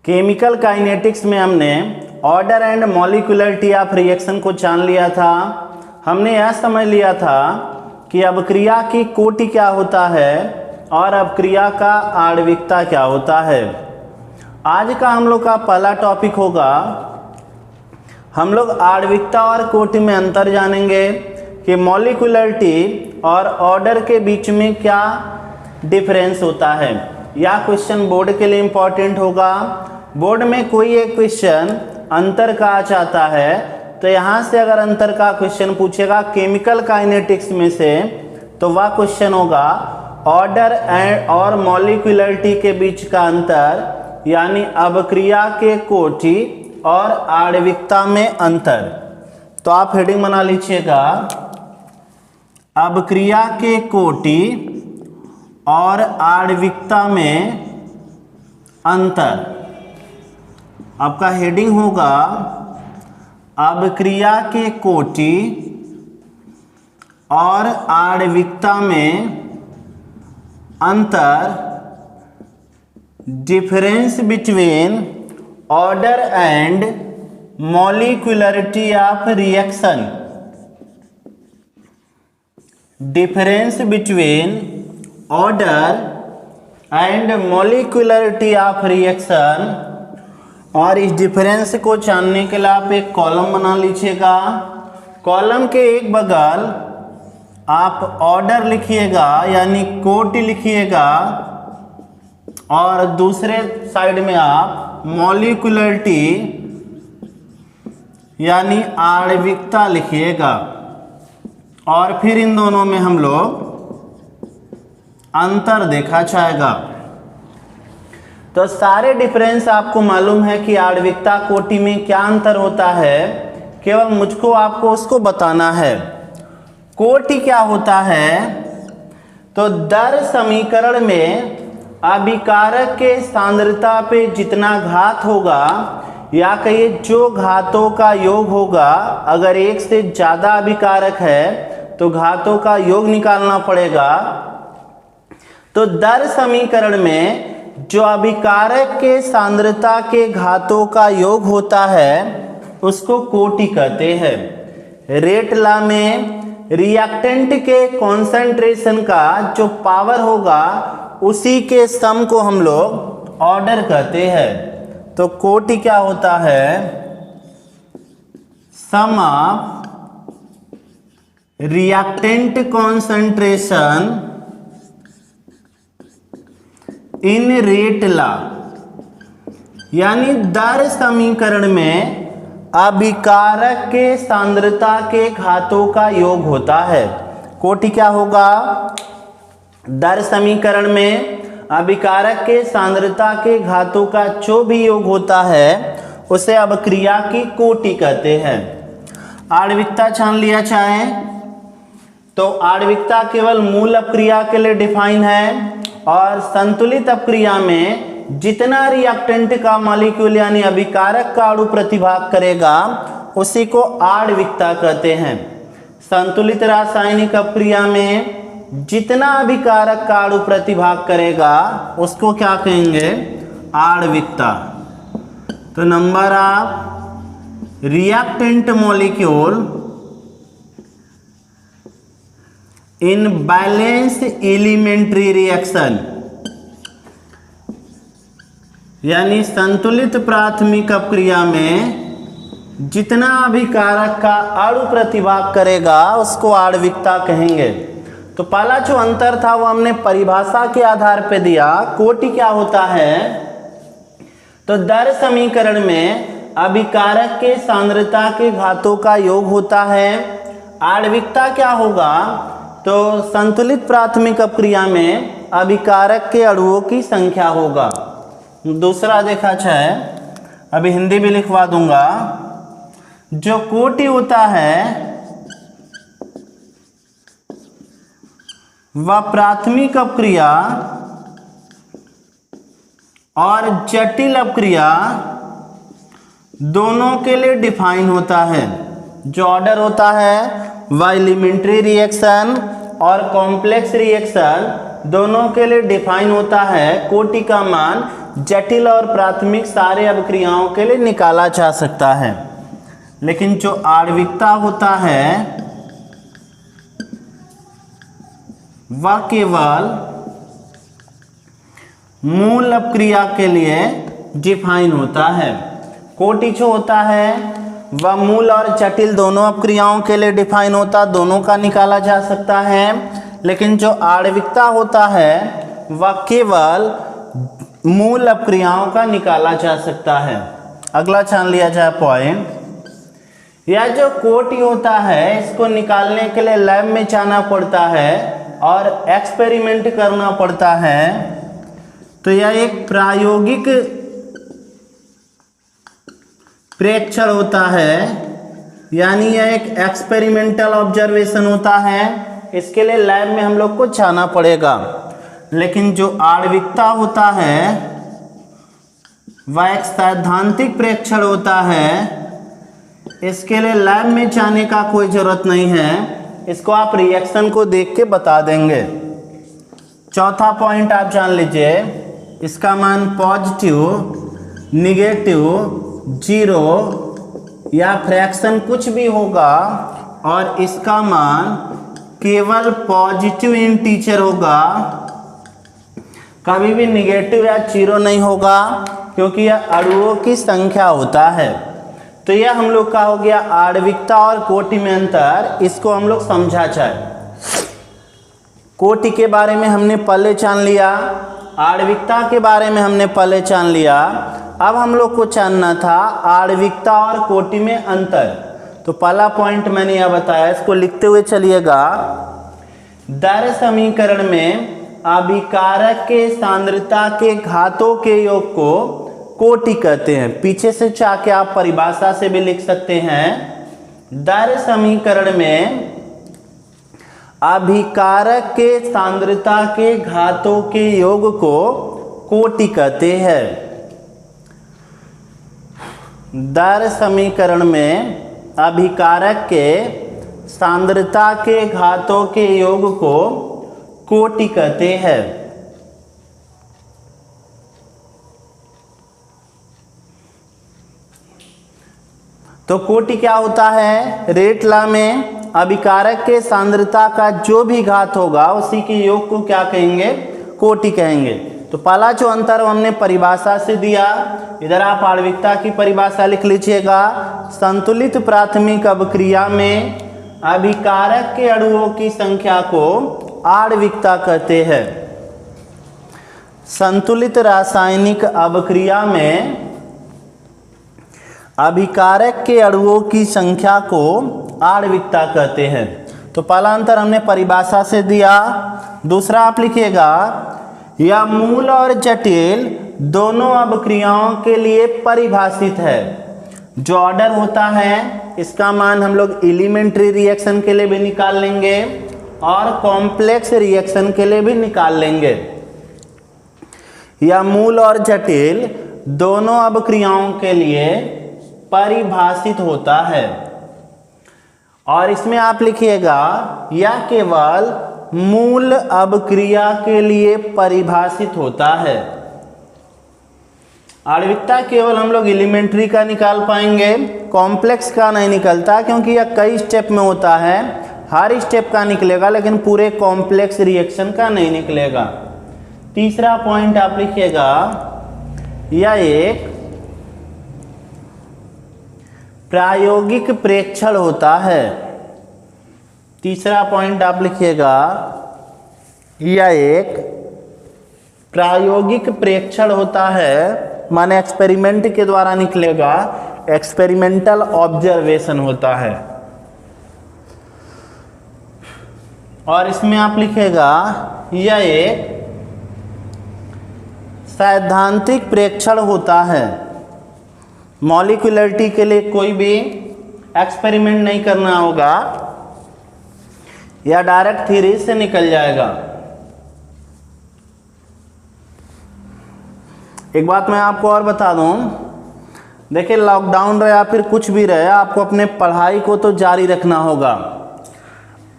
Chemical kinetics में हमने order and molecularity of reaction को जान लिया था। हमने यह समझ लिया था कि अभिक्रिया की कोटि क्या होता है और अभिक्रिया का आणविकता क्या होता है। आज का हम लोग का पहला टॉपिक होगा, हम लोग आणविकता और कोटि में अंतर जानेंगे कि मॉलिक्यूलरिटी और ऑर्डर के बीच में क्या डिफरेंस होता है। यह क्वेश्चन बोर्ड के लिए इम्पोर्टेंट होगा। बोर्ड में कोई एक क्वेश्चन अंतर का आ जाता है तो यहाँ से अगर अंतर का क्वेश्चन पूछेगा केमिकल काइनेटिक्स में से, तो वह क्वेश्चन होगा ऑर्डर एंड और मॉलिक्यूलरिटी के बीच का अंतर, यानी अभिक्रिया के कोटि और आणविकता में अंतर। तो आप हेडिंग बना लीजिएगा, अभिक्रिया के कोटि और आणविकता में अंतर। आपका हेडिंग होगा अभिक्रिया के कोटि और आणविकता में अंतर, difference between order and molecularity of reaction. Difference between order and molecularity of reaction. और इस डिफरेंस को जानने के लिए आप एक कॉलम बना लीजिएगा। कॉलम के एक बगल आप ऑर्डर लिखिएगा यानी कोटि लिखिएगा और दूसरे साइड में आप मॉलिक्यूलरिटी यानी आणविकता लिखिएगा। और फिर इन दोनों में हम लोग अंतर देखा जाएगा। तो सारे डिफरेंस आपको मालूम है कि आणविकता कोटि में क्या अंतर होता है, केवल मुझको आपको उसको बताना है। कोटि क्या होता है, तो दर समीकरण में अभिकारक के सांद्रता पे जितना घात होगा, या कहिए जो घातों का योग होगा, अगर एक से ज़्यादा अभिकारक है तो घातों का योग निकालना पड़ेगा। तो दर समीकरण में जो अभिकारक के सांद्रता के घातों का योग होता है उसको कोटि कहते हैं। रेट लॉ में रिएक्टेंट के कॉन्सेंट्रेशन का जो पावर होगा उसी के सम को हम लोग ऑर्डर कहते हैं। तो कोटि क्या होता है, sum of reactant concentration in rate law, यानी दर समीकरण में अभिकारक के सांद्रता के घातों का योग होता है। कोटि क्या होगा, दर समीकरण में अभिकारक के सांद्रता के घातों का जो भी योग होता है उसे अभिक्रिया की कोटि कहते हैं। आणविकता जान लिया जाए तो आणविकता केवल मूल अपक्रिया के लिए डिफाइन है, और संतुलित अपक्रिया में जितना रिएक्टेंट का मॉलिक्यूल यानी अभिकारक का अणु प्रतिभाग करेगा उसी को आणविकता कहते हैं। संतुलित रासायनिक अपक्रिया में जितना अभिकारक का अणु प्रतिभाग करेगा उसको क्या कहेंगे, आणविकता। तो number of reactant molecule in balance elementary reaction, यानी संतुलित प्राथमिक अपक्रिया में जितना अभिकारक का अणु प्रतिभाग करेगा उसको आणविकता कहेंगे। तो पहला जो अंतर था वो हमने परिभाषा के आधार पे दिया। कोटि क्या होता है, तो दर समीकरण में अभिकारक के सांद्रता के घातों का योग होता है। आणविकता क्या होगा, तो संतुलित प्राथमिक अपक्रिया में अभिकारक के अणुओं की संख्या होगा। दूसरा देखा जाए, अभी हिंदी भी लिखवा दूंगा, जो कोटि होता है वह प्राथमिक अपक्रिया और जटिल अपक्रिया दोनों के लिए डिफाइन होता है। जो ऑर्डर होता है वह एलिमेंट्री रिएक्शन और कॉम्प्लेक्स रिएक्शन दोनों के लिए डिफाइन होता है। कोटि का मान जटिल और प्राथमिक सारे अभिक्रियाओं के लिए निकाला जा सकता है, लेकिन जो आणविकता होता है वह केवल मूल अपक्रिया के लिए डिफाइन होता है। कोटि जो होता है वह मूल और जटिल दोनों अपक्रियाओं के लिए डिफाइन होता, दोनों का निकाला जा सकता है, लेकिन जो आणविकता होता है वह केवल मूल अपक्रियाओं का निकाला जा सकता है। अगला जान लिया जाए पॉइंट, यह जो कोटि होता है इसको निकालने के लिए लैब में जाना पड़ता है और एक्सपेरिमेंट करना पड़ता है, तो यह एक प्रायोगिक प्रेक्षण होता है, यानी यह एक एक्सपेरिमेंटल ऑब्जर्वेशन होता है। इसके लिए लैब में हम लोग को जाना पड़ेगा, लेकिन जो आणविकता होता है वह एक सैद्धांतिक प्रेक्षण होता है। इसके लिए लैब में जाने का कोई ज़रूरत नहीं है, इसको आप रिएक्शन को देख के बता देंगे। चौथा पॉइंट आप जान लीजिए, इसका मान पॉजिटिव, निगेटिव, जीरो या फ्रैक्शन कुछ भी होगा और इसका मान केवल पॉजिटिव इंटीजर होगा, कभी भी निगेटिव या जीरो नहीं होगा, क्योंकि यह अणुओं की संख्या होता है। तो यह हम लोग का हो गया आणविकता और कोटि में अंतर, इसको हम लोग समझा जाए। कोटि के बारे में हमने पहले जान लिया, आणविकता के बारे में हमने पहले जान लिया। अब हम लोग को जानना था आणविकता और कोटि में अंतर। तो पहला पॉइंट मैंने यह बताया, इसको लिखते हुए चलिएगा। दर समीकरण में अभिकारक के सांद्रता के घातों के योग को कोटि कहते हैं। पीछे से जाके आप परिभाषा से भी लिख सकते हैं। दर समीकरण में अभिकारक के सांद्रता के घातों के योग को कोटि कहते हैं। दर समीकरण में अभिकारक के सांद्रता के घातों के योग को कोटि कहते हैं। तो कोटि क्या होता है? रेट लॉ में अभिकारक के सांद्रता का जो भी घात होगा उसी के योग को क्या कहेंगे? कोटि कहेंगे। तो पहला जो अंतर हमने परिभाषा से दिया, इधर आप आणविकता की परिभाषा लिख लीजिएगा। संतुलित प्राथमिक अभिक्रिया में अभिकारक के अणुओं की संख्या को आणविकता कहते हैं। संतुलित रासायनिक अभिक्रिया में अभिकारक के अणुओं की संख्या को आणविकता कहते हैं। तो पहला अंतर हमने परिभाषा से दिया। दूसरा आप लिखिएगा, यह मूल और जटिल दोनों अभिक्रियाओं के लिए परिभाषित है। जो ऑर्डर होता है इसका मान हम लोग एलिमेंट्री रिएक्शन के लिए भी निकाल लेंगे और कॉम्प्लेक्स रिएक्शन के लिए भी निकाल लेंगे। यह मूल और जटिल दोनों अभिक्रियाओं के लिए परिभाषित होता है। और इसमें आप लिखिएगा, यह केवल मूल अभिक्रिया के लिए परिभाषित होता है। आणविकता केवल हम लोग एलिमेंट्री का निकाल पाएंगे, कॉम्प्लेक्स का नहीं निकलता, क्योंकि यह कई स्टेप में होता है। हर स्टेप का निकलेगा लेकिन पूरे कॉम्प्लेक्स रिएक्शन का नहीं निकलेगा। तीसरा पॉइंट आप लिखिएगा, यह एक प्रायोगिक प्रेक्षण होता है। तीसरा पॉइंट आप लिखिएगा, यह एक प्रायोगिक प्रेक्षण होता है, माने एक्सपेरिमेंट के द्वारा निकलेगा, एक्सपेरिमेंटल ऑब्जर्वेशन होता है। और इसमें आप लिखिएगा, यह एक सैद्धांतिक प्रेक्षण होता है। मॉलिक्यूलरिटी के लिए कोई भी एक्सपेरिमेंट नहीं करना होगा, या डायरेक्ट थ्योरी से निकल जाएगा। एक बात मैं आपको और बता दूं, देखिए लॉकडाउन रहे या फिर कुछ भी रहे, आपको अपने पढ़ाई को तो जारी रखना होगा।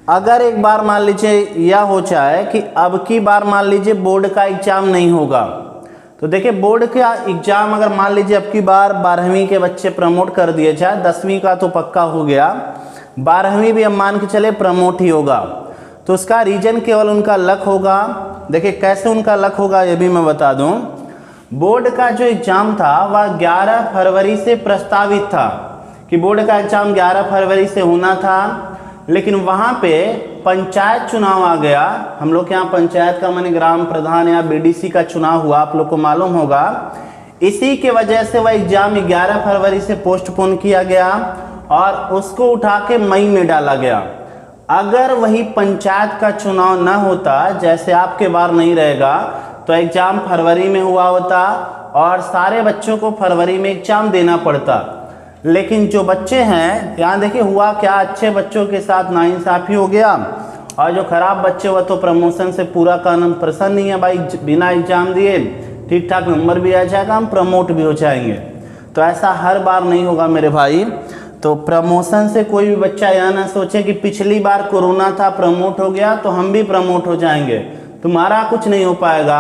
अगर एक बार मान लीजिए यह हो जाए कि अब की बार मान लीजिए बोर्ड का एग्जाम नहीं होगा, तो देखिए बोर्ड का एग्जाम अगर मान लीजिए अब की बार 12वीं के बच्चे प्रमोट कर दिए जाए, 10वीं का तो पक्का हो गया, 12वीं भी अब मान के चले प्रमोट ही होगा, तो उसका रीजन केवल उनका लक होगा। देखिए कैसे उनका लक होगा ये भी मैं बता दूं। बोर्ड का जो एग्जाम था वह 11 फरवरी से प्रस्तावित था कि बोर्ड का एग्जाम 11 फरवरी से होना था, लेकिन वहाँ पे पंचायत चुनाव आ गया। हम लोग के यहाँ पंचायत का माने ग्राम प्रधान या बीडीसी का चुनाव हुआ, आप लोग को मालूम होगा। इसी के वजह से वह एग्जाम 11 फरवरी से पोस्टपोन किया गया और उसको उठा के मई में डाला गया। अगर वही पंचायत का चुनाव न होता, जैसे आपके बार नहीं रहेगा, तो एग्जाम फरवरी में हुआ होता और सारे बच्चों को फरवरी में एग्जाम देना पड़ता। लेकिन जो बच्चे हैं यहाँ देखिए हुआ क्या, अच्छे बच्चों के साथ नाइंसाफी हो गया और जो खराब बच्चे हुआ तो प्रमोशन से पूरा कानून प्रसन्न नहीं है भाई, बिना एग्जाम दिए ठीक ठाक नंबर भी आ जाएगा, हम प्रमोट भी हो जाएंगे। तो ऐसा हर बार नहीं होगा मेरे भाई। तो प्रमोशन से कोई भी बच्चा यह ना सोचे कि पिछली बार कोरोना था प्रमोट हो गया तो हम भी प्रमोट हो जाएंगे, तुम्हारा कुछ नहीं हो पाएगा।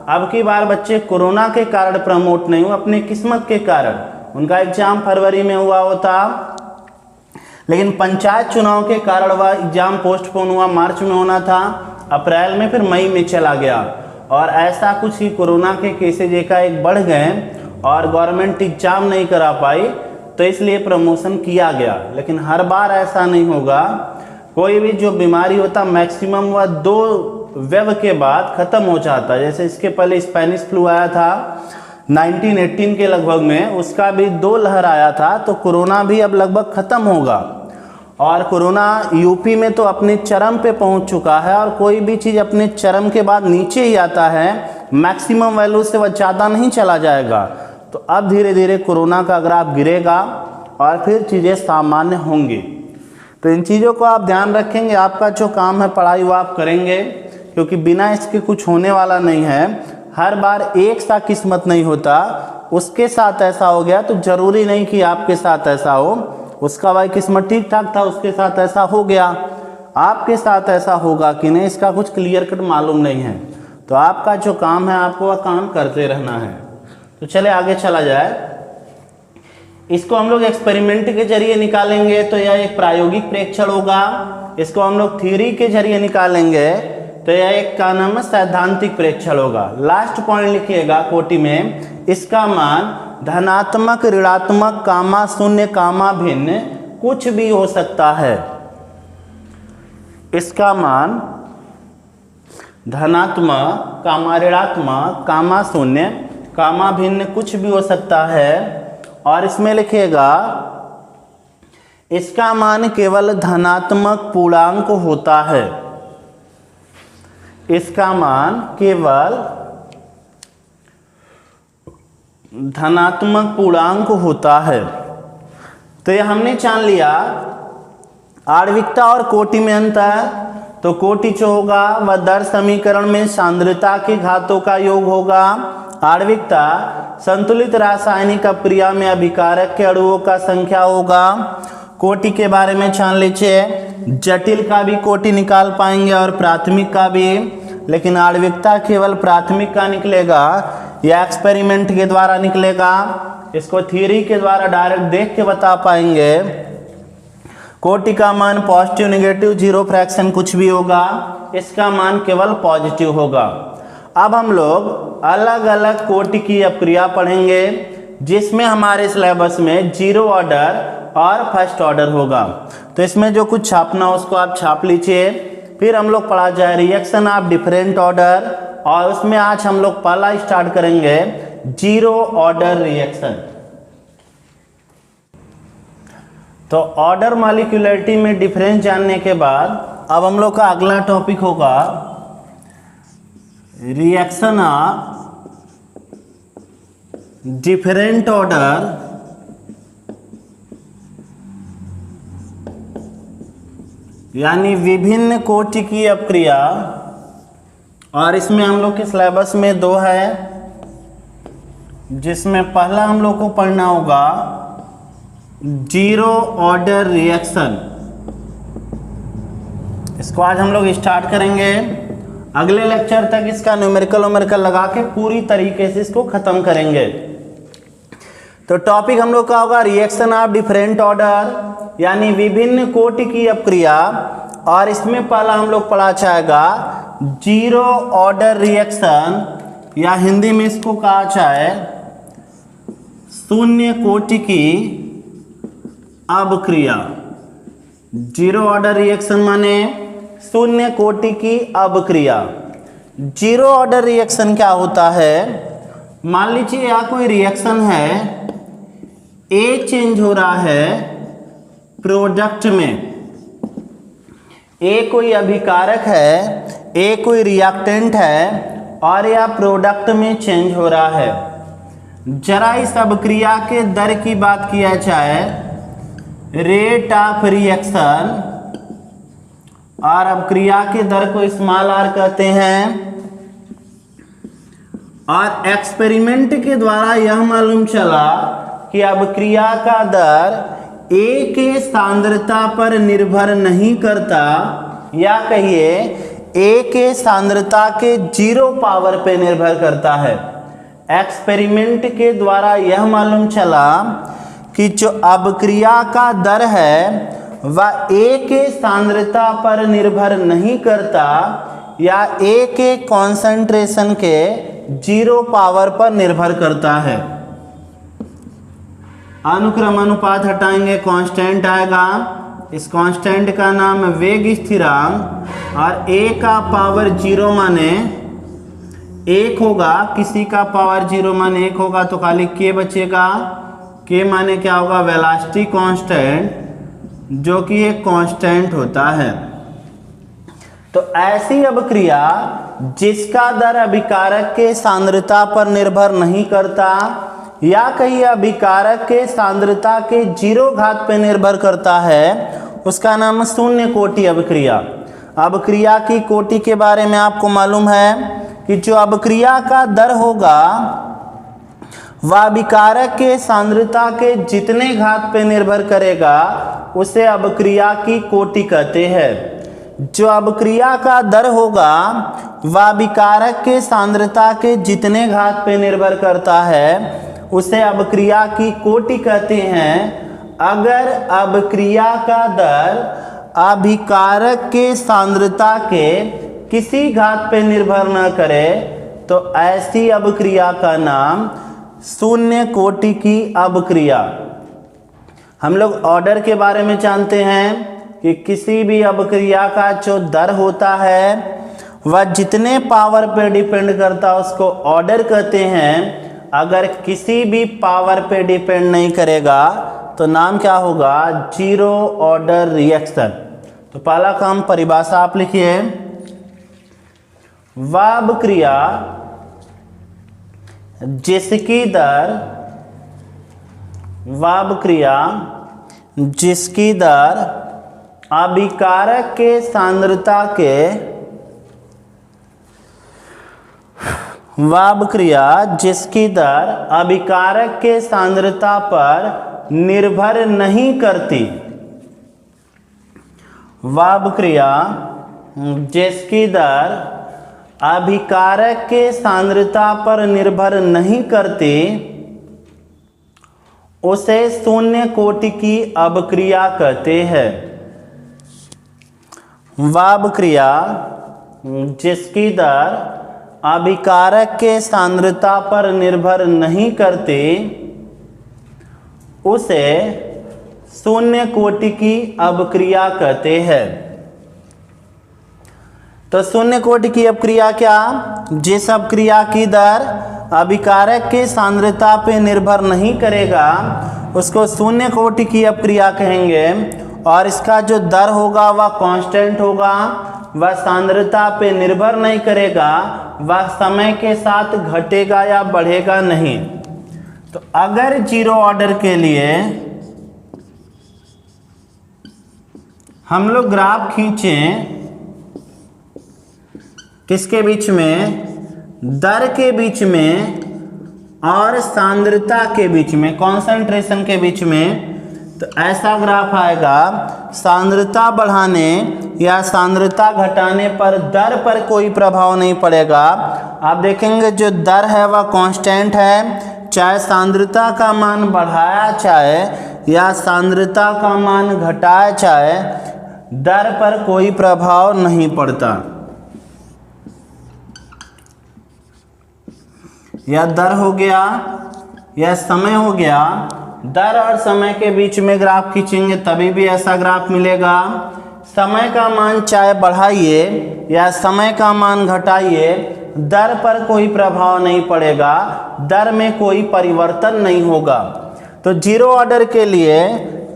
अब की बार बच्चे कोरोना के कारण प्रमोट नहीं हुए, अपनी किस्मत के कारण। उनका एग्जाम फरवरी में हुआ होता, लेकिन पंचायत चुनाव के कारण वह एग्जाम पोस्टपोन हुआ, मार्च में होना था, अप्रैल में, फिर मई में चला गया। और ऐसा कुछ ही कोरोना के केसेज एकाएक बढ़ गए और गवर्नमेंट एग्जाम नहीं करा पाई, तो इसलिए प्रमोशन किया गया। लेकिन हर बार ऐसा नहीं होगा। कोई भी जो बीमारी होता मैक्सिमम वह 2 वेव के बाद ख़त्म हो जाता है। जैसे इसके पहले स्पेनिश फ्लू आया था 1918 के लगभग में, उसका भी 2 लहर आया था, तो कोरोना भी अब लगभग ख़त्म होगा। और कोरोना यूपी में तो अपने चरम पे पहुंच चुका है और कोई भी चीज़ अपने चरम के बाद नीचे ही आता है, मैक्सिमम वैल्यू से वह ज़्यादा नहीं चला जाएगा। तो अब धीरे धीरे कोरोना का ग्राफ गिरेगा और फिर चीज़ें सामान्य होंगी। तो इन चीज़ों को आप ध्यान रखेंगे, आपका जो काम है पढ़ाई वो आप करेंगे, क्योंकि बिना इसके कुछ होने वाला नहीं है। हर बार एक सा किस्मत नहीं होता, उसके साथ ऐसा हो गया तो जरूरी नहीं कि आपके साथ ऐसा हो। उसका भाई किस्मत ठीक ठाक था, उसके साथ ऐसा हो गया, आपके साथ ऐसा होगा कि नहीं इसका कुछ क्लियर कट मालूम नहीं है। तो आपका जो काम है आपको वह काम करते रहना है। तो चले आगे चला जाए। इसको हम लोग एक्सपेरिमेंट के जरिए निकालेंगे तो यह एक प्रायोगिक प्रेक्षण होगा। इसको हम लोग थ्योरी के जरिए निकालेंगे तो यह एक का नाम है सैद्धांतिक प्रेक्षण होगा। लास्ट पॉइंट लिखिएगा कोटि में, इसका मान धनात्मक, ऋणात्मक, कामा शून्य, कामा भिन्न कुछ भी हो सकता है। इसका मान धनात्मक, कामा ऋणात्मक, कामा शून्य, कामा भिन्न कुछ भी हो सकता है। और इसमें लिखिएगा इसका मान केवल धनात्मक पूर्णांक होता है। इसका मान केवल धनात्मक पूर्णांक होता है। तो ये हमने जान लिया। आणविकता और कोटि में अंतर, तो कोटि जो होगा वह दर समीकरण में सांद्रता के घातों का योग होगा। आणविकता संतुलित रासायनिक अभिक्रिया में अभिकारक के अणुओं का संख्या होगा। कोटि के बारे में जान लीजिए, जटिल का भी कोटि निकाल पाएंगे और प्राथमिक का भी, लेकिन आणविकता केवल प्राथमिक का निकलेगा या एक्सपेरिमेंट के द्वारा निकलेगा। इसको थ्योरी के द्वारा डायरेक्ट देख के बता पाएंगे। कोटि का मान पॉजिटिव, नेगेटिव, जीरो फ्रैक्शन कुछ भी होगा, इसका मान केवल पॉजिटिव होगा। अब हम लोग अलग अलग कोटि की अपक्रिया पढ़ेंगे, जिसमें हमारे सिलेबस में 0 ऑर्डर और फर्स्ट ऑर्डर होगा। तो इसमें जो कुछ छापना हो उसको आप छाप लीजिए। फिर हम लोग पढ़ा जाए रिएक्शन ऑफ डिफरेंट ऑर्डर, और उसमें आज हम लोग पहला स्टार्ट करेंगे 0 ऑर्डर रिएक्शन। तो ऑर्डर मॉलिक्यूलरिटी में डिफरेंस जानने के बाद अब हम लोग का अगला टॉपिक होगा रिएक्शन ऑफ डिफरेंट ऑर्डर यानी विभिन्न कोटि की अपक्रिया। और इसमें हम लोग के सिलेबस में 2 है, जिसमें पहला हम लोग को पढ़ना होगा 0 ऑर्डर रिएक्शन। इसको आज हम लोग स्टार्ट करेंगे। अगले लेक्चर तक इसका न्यूमेरिकल लगा के पूरी तरीके से इसको ख़त्म करेंगे। तो टॉपिक हम लोग का होगा रिएक्शन ऑफ डिफरेंट ऑर्डर, यानी विभिन्न कोटि की अपक्रिया। और इसमें पहला हम लोग पढ़ा जाएगा जीरो ऑर्डर रिएक्शन, या हिंदी में इसको कहा जाए शून्य कोटि की अपक्रिया। जीरो ऑर्डर रिएक्शन माने शून्य कोटि की अपक्रिया। जीरो ऑर्डर रिएक्शन क्या होता है? मान लीजिए यहाँ कोई रिएक्शन है, ए चेंज हो रहा है प्रोडक्ट में, ए कोई अभिकारक है, ए कोई रिएक्टेंट है और यह प्रोडक्ट में चेंज हो रहा है। जरा इस अपक्रिया के दर की बात किया जाए, रेट ऑफ रिएक्शन, और अपक्रिया के दर को स्मॉल आर कहते हैं। और एक्सपेरिमेंट के द्वारा यह मालूम चला कि अपक्रिया का दर ए के सांद्रता पर निर्भर नहीं करता, या कहिए ए के सांद्रता के जीरो पावर पे निर्भर करता है। एक्सपेरिमेंट के द्वारा यह मालूम चला कि जो अपक्रिया का दर है वह ए के सांद्रता पर निर्भर नहीं करता, या ए के कॉन्सेंट्रेशन के जीरो पावर पर निर्भर करता है। अनुक्रम अनुपात हटाएंगे, कांस्टेंट आएगा, इस कांस्टेंट का नाम वेग स्थिरांक, और ए का पावर जीरो माने एक होगा, किसी का पावर जीरो माने एक होगा तो खाली के बचेगा। के माने क्या होगा? वेलोसिटी कांस्टेंट, जो कि एक कांस्टेंट होता है। तो ऐसी अपक्रिया जिसका दर अभिकारक के सांद्रता पर निर्भर नहीं करता, या कहीं अभिकारक के सांद्रता के जीरो घात पर निर्भर करता है, उसका नाम शून्य कोटि अपक्रिया। अपक्रिया की कोटि के बारे में आपको मालूम है कि जो अपक्रिया का दर होगा वह अभिकारक के सांद्रता के जितने घात पे निर्भर करेगा उसे अपक्रिया की कोटि कहते हैं। जो अपक्रिया का दर होगा वह अभिकारक के सांद्रता के जितने घात पे निर्भर करता है उसे अपक्रिया की कोटि कहते हैं। अगर अपक्रिया का दर अभिकारक के सांद्रता के किसी घात पे निर्भर न करे तो ऐसी अपक्रिया का नाम शून्य कोटि की अपक्रिया। हम लोग ऑर्डर के बारे में जानते हैं कि किसी भी अपक्रिया का जो दर होता है वह जितने पावर पे डिपेंड करता है उसको ऑर्डर कहते हैं। अगर किसी भी पावर पे डिपेंड नहीं करेगा तो नाम क्या होगा? Zero order reaction. तो पहला काम परिभाषा आप लिखिए, वह अपक्रिया जिसकी दर अभिकारक के सांद्रता के वह अपक्रिया जिसकी दर अभिकारक के सांद्रता पर निर्भर नहीं करती, वह अपक्रिया जिसकी दर अभिकारक के सांद्रता पर निर्भर नहीं करती उसे शून्य कोटि की अपक्रिया कहते हैं। वह अपक्रिया जिसकी दर अभिकारक के सांद्रता पर निर्भर नहीं करती उसे शून्य कोटि की अपक्रिया कहते हैं। तो शून्य कोटि की अपक्रिया क्या? जिस अपक्रिया की दर अभिकारक के सांद्रता पे निर्भर नहीं करेगा उसको शून्य कोटि की अपक्रिया कहेंगे। और इसका जो दर होगा वह कांस्टेंट होगा, वह सांद्रता पे निर्भर नहीं करेगा, वह समय के साथ घटेगा या बढ़ेगा नहीं। तो अगर जीरो ऑर्डर के लिए हम लोग ग्राफ खींचें किसके बीच में? दर के बीच में और सांद्रता के बीच में, कॉन्सेंट्रेशन के बीच में, तो ऐसा ग्राफ आएगा। सांद्रता बढ़ाने या सांद्रता घटाने पर दर पर कोई प्रभाव नहीं पड़ेगा। आप देखेंगे जो दर है वह कांस्टेंट है, चाहे सांद्रता का मान बढ़ाया चाहे या सांद्रता का मान घटाया चाहे, दर पर कोई प्रभाव नहीं पड़ता। यह दर हो गया, यह समय हो गया। दर और समय के बीच में ग्राफ खींचेंगे तभी भी ऐसा ग्राफ मिलेगा। समय का मान चाहे बढ़ाइए या समय का मान घटाइए, दर पर कोई प्रभाव नहीं पड़ेगा, दर में कोई परिवर्तन नहीं होगा। तो जीरो ऑर्डर के लिए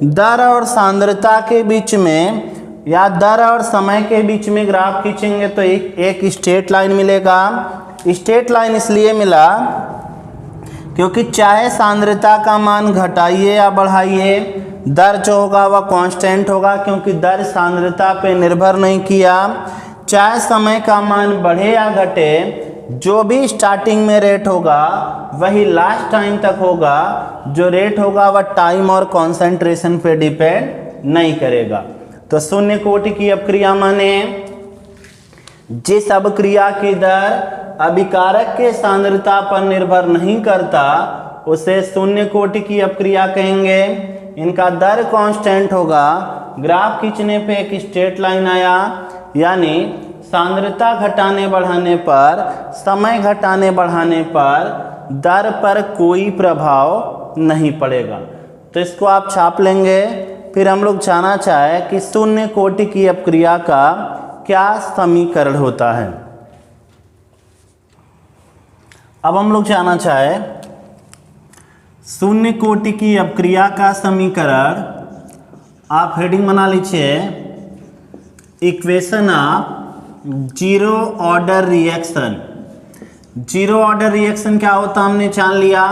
दर और सांद्रता के बीच में या दर और समय के बीच में ग्राफ खींचेंगे तो एक स्ट्रेट लाइन मिलेगा। स्ट्रेट लाइन इसलिए मिला क्योंकि चाहे सांद्रता का मान घटाइए या बढ़ाइए, दर जो होगा वह कांस्टेंट होगा, क्योंकि दर सांद्रता पे निर्भर नहीं किया। चाहे समय का मान बढ़े या घटे, जो भी स्टार्टिंग में रेट होगा वही लास्ट टाइम तक होगा। जो रेट होगा वह टाइम और कॉन्सेंट्रेशन पे डिपेंड नहीं करेगा। तो शून्य कोटि की अपक्रिया माने जिस अपक्रिया की दर अभिकारक के सांद्रता पर निर्भर नहीं करता उसे शून्य कोटि की अपक्रिया कहेंगे। इनका दर कांस्टेंट होगा। ग्राफ खींचने पे एक स्ट्रेट लाइन आया, यानी सांद्रता घटाने बढ़ाने पर, समय घटाने बढ़ाने पर दर पर कोई प्रभाव नहीं पड़ेगा। तो इसको आप छाप लेंगे। फिर हम लोग जानना चाहे कि शून्य कोटि की अपक्रिया का क्या समीकरण होता है। अब हम लोग जानना चाहे शून्य कोटि की अपक्रिया का समीकरण। आप हेडिंग बना लीजिए, equation of zero order reaction. Zero order reaction क्या होता हमने जान लिया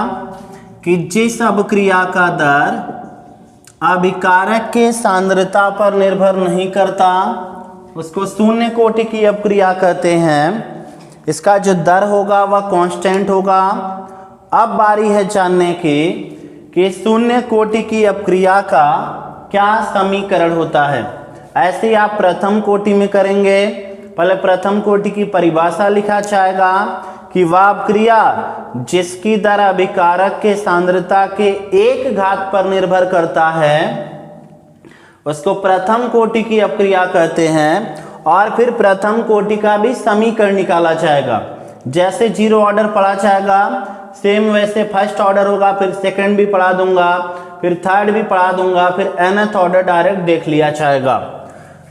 कि जिस अपक्रिया का दर अभिकारक के सांद्रता पर निर्भर नहीं करता उसको शून्य कोटि की अपक्रिया कहते हैं। इसका जो दर होगा वह कांस्टेंट होगा। अब बारी है जानने की कि शून्य कोटि की अपक्रिया का क्या समीकरण होता है। ऐसे ही आप प्रथम कोटि में करेंगे। पहले प्रथम कोटि की परिभाषा लिखा जाएगा कि वह अपक्रिया जिसकी दर अभिकारक के सांद्रता के एक घात पर निर्भर करता है उसको प्रथम कोटि की अपक्रिया कहते हैं। और फिर प्रथम कोटि का भी समीकरण निकाला जाएगा। जैसे जीरो ऑर्डर पढ़ा जाएगा सेम वैसे फर्स्ट ऑर्डर होगा, फिर सेकंड भी पढ़ा दूंगा, फिर थर्ड भी पढ़ा दूंगा, फिर nth ऑर्डर डायरेक्ट देख लिया जाएगा।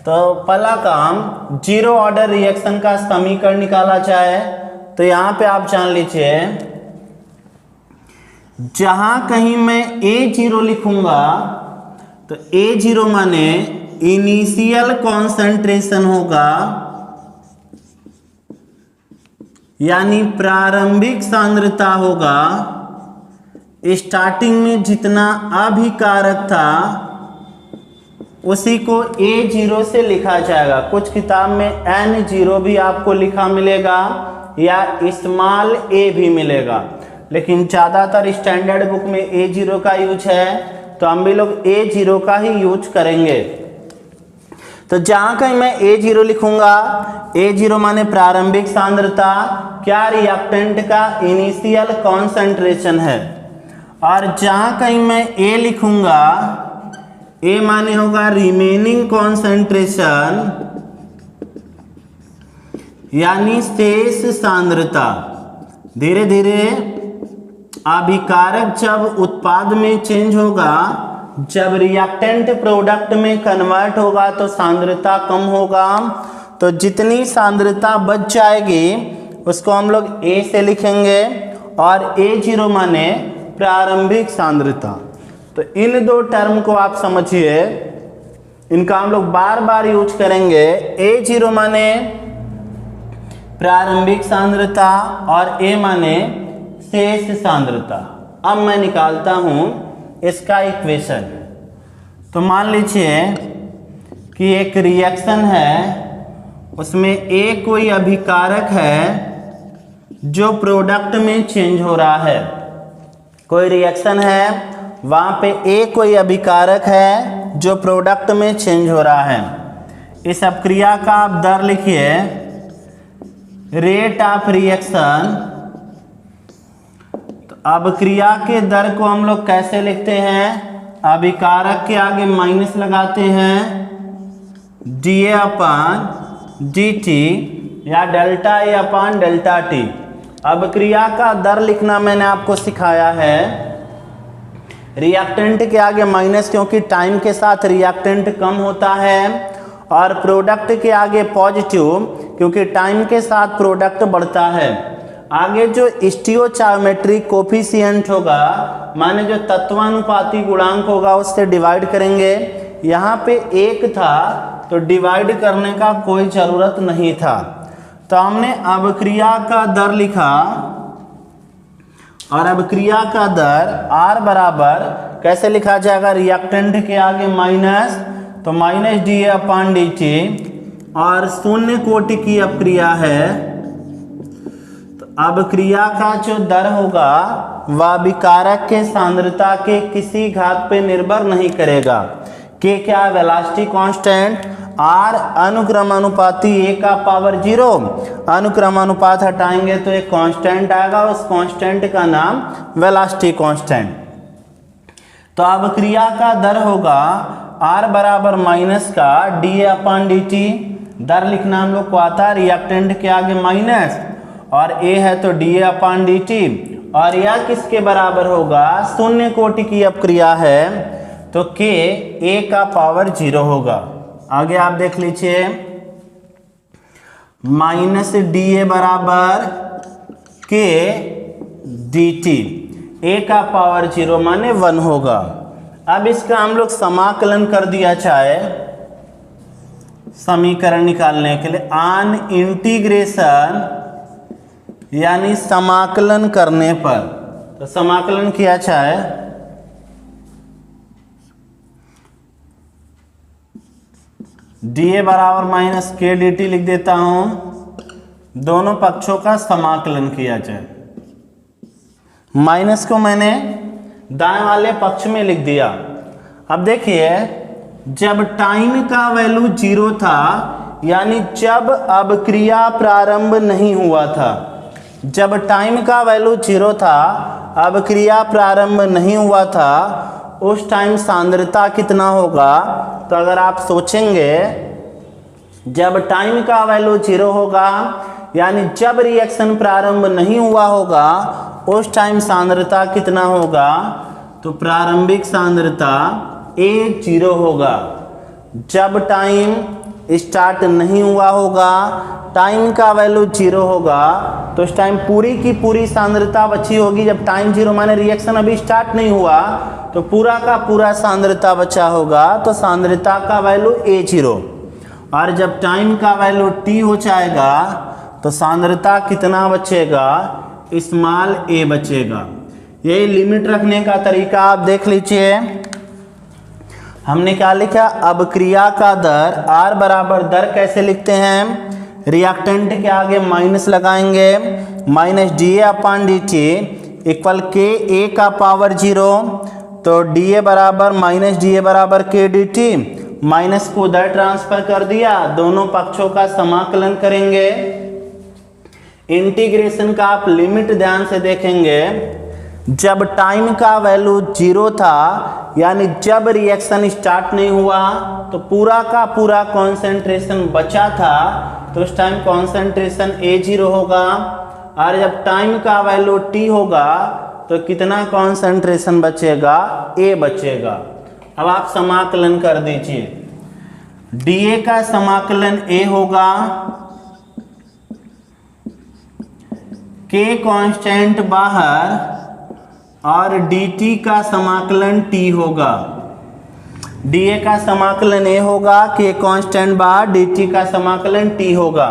तो पहला काम जीरो ऑर्डर रिएक्शन का समीकरण निकाला जाए। तो यहाँ पे आप जान लीजिए, जहां कहीं मैं A0 लिखूंगा तो A0 माने इनिशियल कॉन्सेंट्रेशन होगा, यानी प्रारंभिक सांद्रता होगा। स्टार्टिंग में जितना अभिकारक था उसी को A0 से लिखा जाएगा। कुछ किताब में N0 भी आपको लिखा मिलेगा या स्मॉल a भी मिलेगा, लेकिन ज़्यादातर स्टैंडर्ड बुक में A0 का यूज है, तो हम भी लोग A0 का ही यूज करेंगे। तो जहां कहीं मैं A0 लिखूंगा, A0 माने प्रारंभिक सांद्रता, क्या रिएक्टेंट का इनिशियल कॉन्सेंट्रेशन है। और जहां कहीं मैं A लिखूंगा, A माने होगा रिमेनिंग कॉन्सेंट्रेशन, यानी शेष सांद्रता। धीरे धीरे अभिकारक जब उत्पाद में चेंज होगा, जब रिएक्टेंट प्रोडक्ट में कन्वर्ट होगा तो सांद्रता कम होगा। तो जितनी सांद्रता बच जाएगी उसको हम लोग A से लिखेंगे और A0 माने प्रारंभिक सांद्रता। तो इन दो टर्म को आप समझिए, इनका हम लोग बार बार यूज करेंगे। A0 माने प्रारंभिक सांद्रता और A माने शेष सांद्रता। अब मैं निकालता हूं इसका इक्वेशन। तो मान लीजिए कि एक रिएक्शन है, उसमें A कोई अभिकारक है जो प्रोडक्ट में चेंज हो रहा है। कोई रिएक्शन है वहाँ पे ए कोई अभिकारक है जो प्रोडक्ट में चेंज हो रहा है। इस अपक्रिया का आप दर लिखिए, रेट ऑफ रिएक्शन। तो अपक्रिया के दर को हम लोग कैसे लिखते हैं? अभिकारक के आगे माइनस लगाते हैं, dA अपान dt या delta A upon delta T. अपक्रिया का दर लिखना मैंने आपको सिखाया है। रिएक्टेंट के आगे माइनस, क्योंकि टाइम के साथ रिएक्टेंट कम होता है, और प्रोडक्ट के आगे पॉजिटिव, क्योंकि टाइम के साथ प्रोडक्ट बढ़ता है। आगे जो स्टियोचायोमेट्रिक कोफिशिएंट होगा, माने जो तत्वानुपाती गुणांक होगा, उससे डिवाइड करेंगे। यहाँ पे 1 था तो डिवाइड करने का कोई ज़रूरत नहीं था। तो हमने अपक्रिया का दर लिखा, और अपक्रिया का दर R बराबर कैसे लिखा जाएगा? रिएक्टेंट के आगे माइनस, तो माइनस dA अपान dt, और शून्य कोटि की अपक्रिया है। तो अपक्रिया का जो दर होगा वह अभिकारक के सांद्रता के किसी घात पे निर्भर नहीं करेगा। के क्या? Velocity constant. R अनुक्रमानुपाती A का पावर 0, अनुक्रमानुपात हटाएंगे तो एक कांस्टेंट आएगा, उस कांस्टेंट का नाम वेलोसिटी कांस्टेंट। तो अपक्रिया का दर होगा R बराबर माइनस का dA अपान dt। दर लिखना हम लोग को आता है, रिएक्टेंट के आगे माइनस और A है तो dA अपान dt, और यह किसके बराबर होगा? शून्य कोटि की अपक्रिया है तो K A का पावर 0 होगा। आगे आप देख लीजिए, माइनस dA बराबर K dt, A का पावर 0 माने 1 होगा। अब इसका हम लोग समाकलन कर दिया चाहे समीकरण निकालने के लिए, ऑन इंटीग्रेशन यानी समाकलन करने पर, तो समाकलन किया चाहे dA बराबर माइनस K dt लिख देता हूं, दोनों पक्षों का समाकलन किया जाए। माइनस को मैंने दाएं वाले पक्ष में लिख दिया। अब देखिए, जब टाइम का वैल्यू 0 था, यानी जब अपक्रिया प्रारंभ नहीं हुआ था, जब टाइम का वैल्यू 0 था, अपक्रिया प्रारंभ नहीं हुआ था, उस टाइम सांद्रता कितना होगा? तो अगर आप सोचेंगे, जब टाइम का वैल्यू 0 होगा, यानी जब रिएक्शन प्रारंभ नहीं हुआ होगा, उस टाइम सांद्रता कितना होगा? तो प्रारंभिक सांद्रता A0 होगा। जब टाइम स्टार्ट नहीं हुआ होगा, टाइम का वैल्यू 0 होगा, तो उस टाइम पूरी की पूरी सांद्रता बची होगी। जब टाइम 0 माने रिएक्शन अभी स्टार्ट नहीं हुआ, तो पूरा का पूरा सांद्रता बचा होगा, तो सांद्रता का वैल्यू A0। और जब टाइम का वैल्यू T हो जाएगा, तो सांद्रता कितना बचेगा? स्मॉल a बचेगा। यही लिमिट रखने का तरीका आप देख लीजिए। हमने क्या लिखा? अपक्रिया का दर R बराबर दर कैसे लिखते हैं? रिएक्टेंट के आगे माइनस लगाएंगे, minus dA upon dt equal K A का पावर 0, तो dA बराबर माइनस dA बराबर K dt, माइनस को उधर ट्रांसफर कर दिया, दोनों पक्षों का समाकलन करेंगे। इंटीग्रेशन का आप लिमिट ध्यान से देखेंगे, जब टाइम का वैल्यू 0 था, यानी जब रिएक्शन स्टार्ट नहीं हुआ, तो पूरा का पूरा कॉन्सेंट्रेशन बचा था, तो उस टाइम कॉन्सेंट्रेशन A0 होगा। और जब टाइम का वैल्यू T होगा, तो कितना कॉन्सेंट्रेशन बचेगा? A बचेगा। अब आप समाकलन कर दीजिए, dA का समाकलन A होगा, K कांस्टेंट बाहर, और dt का समाकलन T होगा। dA का समाकलन A होगा, K कांस्टेंट बाहर, dt का समाकलन T होगा।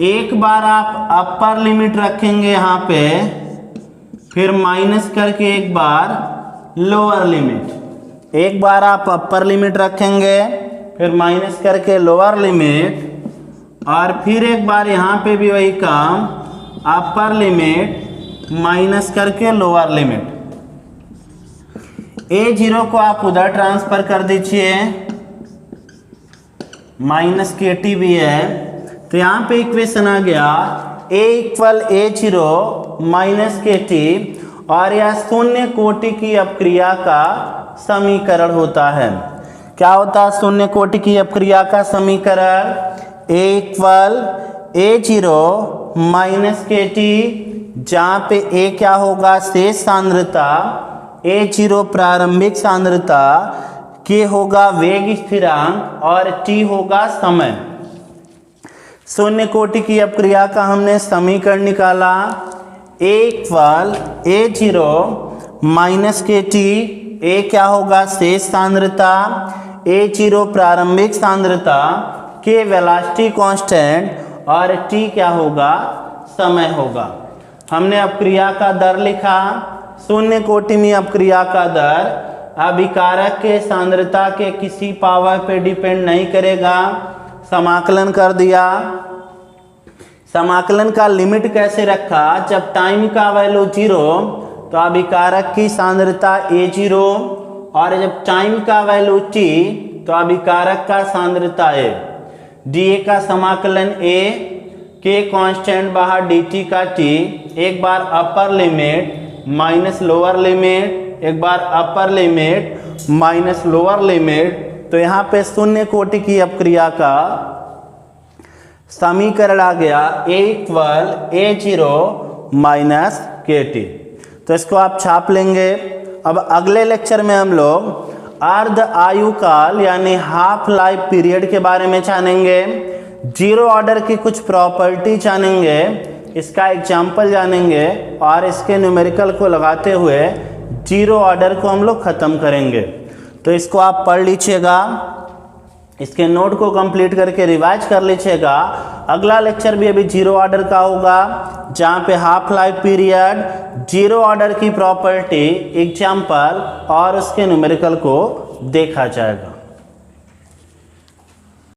एक बार आप अपर लिमिट रखेंगे यहाँ पे, फिर माइनस करके एक बार लोअर लिमिट, एक बार आप अपर लिमिट रखेंगे, फिर माइनस करके लोअर लिमिट, और फिर एक बार यहाँ पे भी वही काम, अपर लिमिट माइनस करके लोअर लिमिट। A0 को आप उधर ट्रांसफर कर दीजिए, माइनस KT भी है, तो यहाँ पे इक्वेशन आ गया A equal A0 minus KT, और यह शून्य कोटि की अपक्रिया का समीकरण होता है। क्या होता है शून्य कोटि की अपक्रिया का समीकरण? A equal A0 minus KT, जहाँ पे A क्या होगा शेष सांद्रता, A0 प्रारंभिक सांद्रता, K होगा वेग स्थिरांक और T होगा समय। शून्य कोटि की अपक्रिया का हमने समीकरण निकाला। A equal A0 minus KT, A क्या होगा शेष सांद्रता, A0 प्रारंभिक सांद्रता, K वेलोसिटी कांस्टेंट और T क्या होगा समय होगा। हमने अपक्रिया का दर लिखा। शून्य कोटि में अपक्रिया का दर अभिकारक के सांद्रता के किसी पावर पे डिपेंड नहीं करेगा। समाकलन कर दिया। समाकलन का लिमिट कैसे रखा? जब टाइम का वैल्यू 0 तो अभिकारक की सांद्रता A0, और जब टाइम का वैल्यू T तो अभिकारक का सांद्रता A। dA का समाकलन A, K कांस्टेंट बाहर dt का T, एक बार upper limit minus lower limit, एक बार upper limit minus lower limit. तो यहाँ पे शून्य कोटि की अपक्रिया का समीकरण आ गया A equal A0 minus KT। तो इसको आप छाप लेंगे। अब अगले लेक्चर में हम लोग अर्ध आयु काल यानी हाफ लाइफ पीरियड के बारे में जानेंगे। जीरो ऑर्डर की कुछ प्रॉपर्टी जानेंगे, इसका एग्जाम्पल जानेंगे, और इसके न्यूमेरिकल को लगाते हुए जीरो ऑर्डर को हम लोग ख़त्म करेंगे। तो इसको आप पढ़ लीजिएगा, इसके नोट को कंप्लीट करके रिवाइज कर लीजिएगा। अगला लेक्चर भी अभी जीरो ऑर्डर का होगा, जहाँ पे half life period, zero order की प्रॉपर्टी, एग्जाम्पल और उसके न्यूमेरिकल को देखा जाएगा।